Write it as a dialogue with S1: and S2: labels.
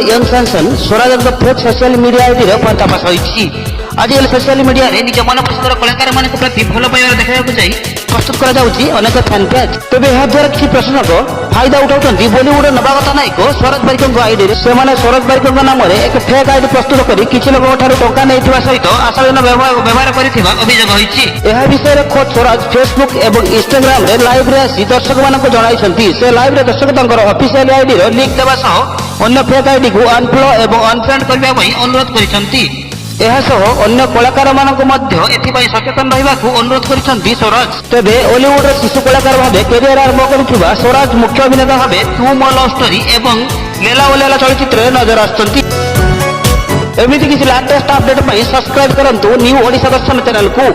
S1: Young sanction Swaraj fake social media ID पर्दाफाश होती। आजिकल social media रे निज मन पसंदर कलाकार मान प्रति भल पाइबार देखा जाए प्रस्तुत अनेक फैन पेज। तेज याद्वारा किसी प्रश्नक फायदा उठाऊँ बॉलीवुड नवागत नायक स्वराज बारिक आईडी से स्वराज बारिक नाम एक फेक आईडी प्रस्तुत कर किसी लोक टंका नहीं सहित आशाजन व्यवहार कर अभियोग होती। यह विषय खोद स्वराज फेसबुक और इंस्टाग्राम रे लाइव रे आसी दर्शक मान जन से लाइव रे दर्शक ऑफिशियल आईडी लिंक देवा सह अन्य फेक आईडी को अनफॉलो और अनफ्रेंड करने अनुरोध करछंती। अन्य कलाकार मानक सचेतन रहा अनुरोध करछंती स्वराज। तेबे हॉलीवुड शिशु कलाकार भाव कैरियर आरंभ कर स्वराज मुख्य अभिनेता भाव तू मो लव स्टोरी और लेला ओ लेला चलचित्र नजर आसुछंती। एमिति किसी लेटेस्ट अपडेट सब्सक्राइब करंतु न्यू ओडिशा दर्शन चैनल को।